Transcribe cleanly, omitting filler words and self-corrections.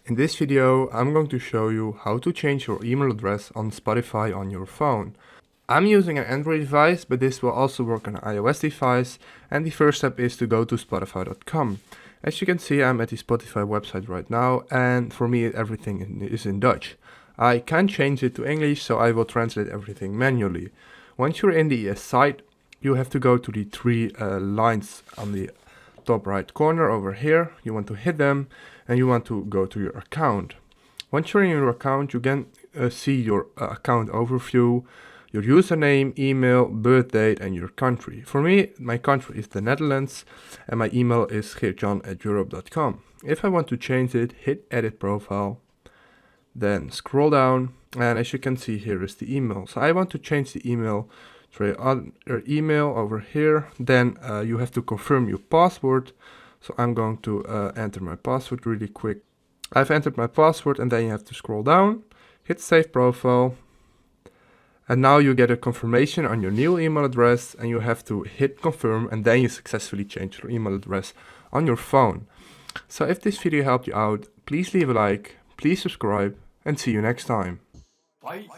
In this video, I'm going to show you how to change your email address on Spotify on your phone. I'm using an Android device, but this will also work on an iOS device, and the first step is to go to spotify.com. As you can see, I'm at the Spotify website right now, and for me everything is in Dutch. I can't change it to English, so I will translate everything manually. Once you're in the site, you have to go to the three lines on the top right corner over here. You want to hit them and you want to go to your account. Once you're in your account, you can see your account overview, your username, email, birth date, and your country. For me, my country is the Netherlands and my email is geertjan@europe.com. If I want to change it, hit edit profile, then scroll down, and as you can see, here is the email. So I want to change the email to your email over here. Then you have to confirm your password. So I'm going to enter my password really quick. I've entered my password, and then you have to scroll down, hit save profile, and now you get a confirmation on your new email address, and you have to hit confirm, and then you successfully change your email address on your phone. So if this video helped you out, please leave a like, please subscribe, and see you next time. Bye.